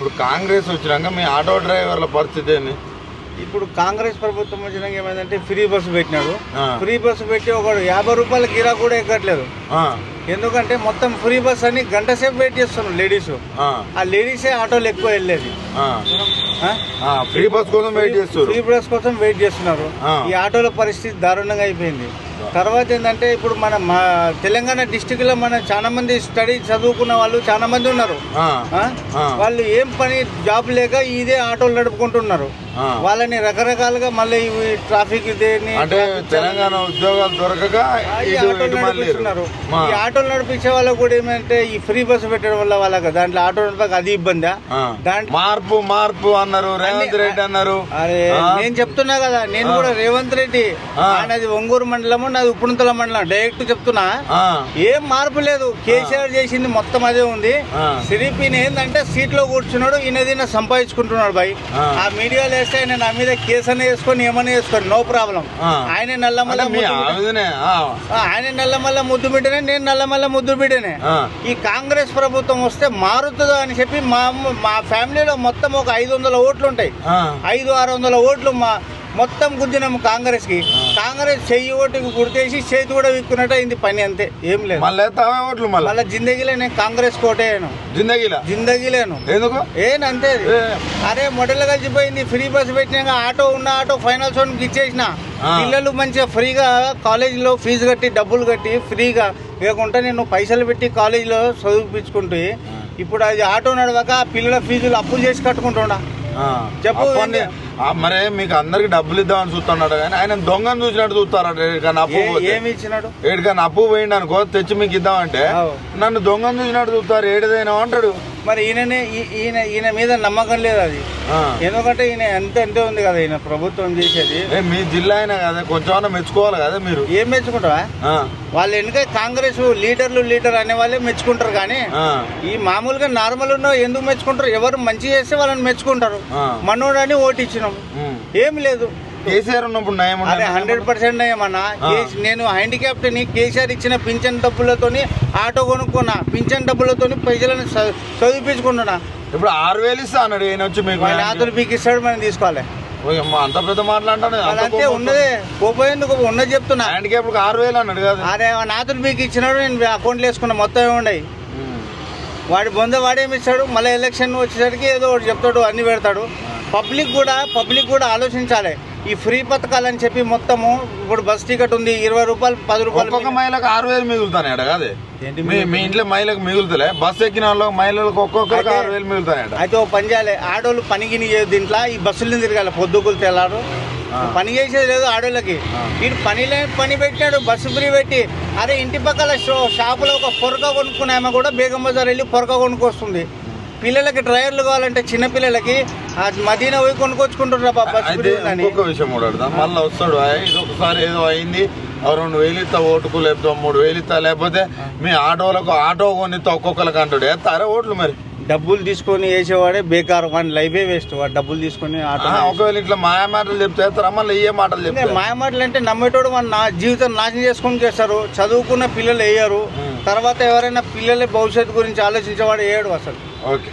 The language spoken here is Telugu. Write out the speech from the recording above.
ఇప్పుడు కాంగ్రెస్ వచ్చినాక మీ ఆటో డ్రైవర్ల పరిస్థితి ఏంది? ఇప్పుడు కాంగ్రెస్ ప్రభుత్వం వచ్చినాక ఏమైందంటే ఫ్రీ బస్సు పెట్టినాడు. ఫ్రీ బస్సు పెట్టి ఒకడు 50 రూపాయల గిరా కూడా ఎక్కట్లేదు. ఎందుకంటే మొత్తం ఫ్రీ బస్ అని గంట సేపు వెయిట్ చేస్తున్నాం లేడీస్. ఆ లేడీసే ఆటోలు ఎక్కువ వెళ్ళేది. ఫ్రీ బస్ కోసం వెయిట్ చేస్తారు. ఫ్రీ బస్ కోసం వెయిట్ చేస్తున్నారు. ఈ ఆటోల పరిస్థితి దారుణంగా అయిపోయింది. తర్వాత ఏంటంటే ఇప్పుడు మన తెలంగాణ డిస్టిక్ లో మన చాలా మంది స్టడీ చదువుకున్న వాళ్ళు చాలా మంది ఉన్నారు. వాళ్ళు ఏం పని జాబ్ లేక ఇదే ఆటోలు నడుపుకుంటున్నారు. వాళ్ళని రకరకాలుగా మళ్ళీ ట్రాఫిక్ అంటే తెలంగాణ ఉద్యోగాలు దొరకక ఈ ఆటోలు నడిపిస్తున్నారు. ఈ ఆటోలు నడిపించే వాళ్ళకు కూడా ఏమంటే ఈ ఫ్రీ బస్సు పెట్టడం వల్ల వాళ్ళకి దాంట్లో ఆటో నడిపక అది ఇబ్బందా? దాంట్లో మార్పు అన్నారు, రేవంత్ రెడ్డి అన్నారు. అరే నేను చెప్తున్నా కదా, నేను కూడా రేవంత్ రెడ్డి ఆయనది ఒంగూరు మండలము, నాది ఉప్పునుతల మండలం. డైరెక్ట్ చెప్తున్నా, ఏం మార్పు లేదు. కేసీఆర్ చేసింది మొత్తం అదే ఉంది. సిరిపిని ఏంటంటే సీట్ లో కూర్చున్నాడు, ఈయనదిన సంపాదించుకుంటున్నాడు బాయ్. ఆ మీడియాలో వేస్తే ఆయన నా మీద కేసు అని వేసుకొని ఏమని వేసుకొని నో ప్రాబ్లం. ఆయన నల్లమల్ల ముద్దు బిడ్డనే, నేను నల్లమల్ల ముద్దు బిడ్డనే. ఈ కాంగ్రెస్ ప్రభుత్వం వస్తే మారుతుందో అని చెప్పి మా ఫ్యామిలీలో మొత్తం ఒక 500 ఓట్లు ఉంటాయి. 500-600 ఓట్లు మొత్తం గుద్దినాము కాంగ్రెస్ కి. కాంగ్రెస్ చెయ్యి ఓటుకు గుర్తేసి చేతి కూడా విక్కున్నట్టు అయింది పని, అంతే. ఏం లేదు. మళ్ళీ జిందగీలో నేను కాంగ్రెస్ కోటేను. జిందగీలేను ఏనంతే. అరే మొదలు కలిసిపోయింది. ఫ్రీ బస్ పెట్టినాక ఆటో ఫైనల్ సోన్కి ఇచ్చేసిన. పిల్లలు మంచిగా ఫ్రీగా కాలేజీలో ఫీజు కట్టి డబ్బులు కట్టి ఫ్రీగా లేకుంటే నేను పైసలు పెట్టి కాలేజీలో చదివిపించుకుంటే ఇప్పుడు అది ఆటో నడవక పిల్లల ఫీజులు అప్పులు చేసి కట్టుకుంటున్నా. చెప్పు మరి మీకు అందరికి డబ్బులు ఇద్దామని చూస్తున్నాడు కానీ ఆయన దొంగను చూసినట్టు చూస్తారట. ఏమి ఇచ్చినాడు? ఏడికన్నా అప్పు పోయింది అనుకో, తెచ్చి మీకు ఇద్దామంటే నన్ను దొంగను చూసినట్టు చూస్తారు. ఏడిదైనా అంటాడు. మరి ఈయన మీద నమ్మకం లేదు అది. ఎందుకంటే ఈయన ఎంత ఉంది కదా ఈయన ప్రభుత్వం చేసేది. మీ జిల్లా అయినా కదా కొంచెం మెచ్చుకోవాలి కదా మీరు. ఏం మెచ్చుకుంటావా? వాళ్ళు ఎందుకంటే కాంగ్రెస్ లీడర్ అనే వాళ్ళే మెచ్చుకుంటారు. కానీ ఈ మామూలుగా నార్మల్ ఉన్న ఎందుకు మెచ్చుకుంటారు? ఎవరు మంచి చేస్తే వాళ్ళని మెచ్చుకుంటారు. మనోడని ఓటు ఇచ్చినాం, ఏం లేదు. కేసీఆర్ ఉన్నప్పుడు 100% నయమన్నా. నేను హ్యాండిక్యాప్ట్ ని కేసీఆర్ ఇచ్చిన పింఛన్ డబ్బులతోని ఆటో కొనుక్కున్నా. పింఛన్ డబ్బులతోని ప్రజలను చదివించుకుంటున్నా. ఇప్పుడు 6,000 ఇస్తా అన్నాడు ఈయన వచ్చి. మీకు నాతులు పీకి ఇస్తాడు, మనం తీసుకోవాలి. అంత పెద్ద మాట్లాడాను అంతే. ఉన్నదే పోపోయేందుకు ఉన్నది చెప్తున్నా. హ్యాండిక్యాప్ట్ 6,000 అన్నాడు కదా. అరే నాతులు పీకి ఇచ్చినాడు, నేను అకౌంట్లో వేసుకున్నా. మొత్తం ఏముండయి వాడి బొంద వాడేమి ఇస్తాడు. మళ్ళీ ఎలక్షన్ వచ్చేసరికి ఏదో ఒకటి చెప్తాడు, అన్ని పెడతాడు. పబ్లిక్ కూడా ఆలోచించాలి. ఈ ఫ్రీ పథకాలని చెప్పి మొత్తము ఇప్పుడు బస్ టికెట్ ఉంది 20 రూపాయలు 10 రూపాయలు. ఒక్కొక్క మహిళకు 6,000 మిగులుతాయి కాదు? మీ ఇంట్లో మహిళకు మిగులుతలే? బస్సు ఎక్కిన వాళ్ళకి మహిళలకు ఒక్కొక్కరికి 6,000 మిగులుతాయి. అయితే ఓ పని చేయాలి, ఆడోళ్ళు పనికిని దీంట్లో ఈ బస్సులు తిరగాలి. పొద్దుకులు తెల్లారు పని చేసేది లేదు ఆడోళ్ళకి. వీడు పని పెట్టాడు, బస్సు ఫ్రీ పెట్టి. అరే ఇంటి పక్కల షాపులో ఒక పొరక కొనుక్కునే ఆమె కూడా బేగం బజార్ వెళ్ళి పొరక కొనుక్కొస్తుంది. పిల్లలకి డ్రైవర్లు కావాలంటే చిన్న పిల్లలకి మదీనా పోయి కొనుక్కొచ్చుకుంటున్నారు. ఇంకొక విషయం కూడా మళ్ళీ వస్తాడు. ఇదొకసారి ఏదో అయింది, 2,000 ఇస్తా ఓటుకు, లేకపోతే 3,000 ఇస్తా, లేకపోతే మీ ఆటో కొనిస్తా ఒక్కొక్కరికి అంటాడు. వేస్తారా ఓట్లు? మరి డబ్బులు తీసుకొని వేసేవాడే బేకారు, వాడి లైఫే వేస్ట్. వాడు డబ్బులు తీసుకొని ఒకవేళ ఇట్లా మాయ మాటలు చెప్తే మళ్ళీ ఏ మాటలు చెప్తే? మాయ మాటలు అంటే నమ్మేటోడు మన జీవితం నాశనం చేసుకొని చేస్తారు. చదువుకున్న పిల్లలు వేయరు. తర్వాత ఎవరైనా పిల్లల భవిష్యత్తు గురించి ఆలోచించేవాడు వేయడు అసలు. ఓకే.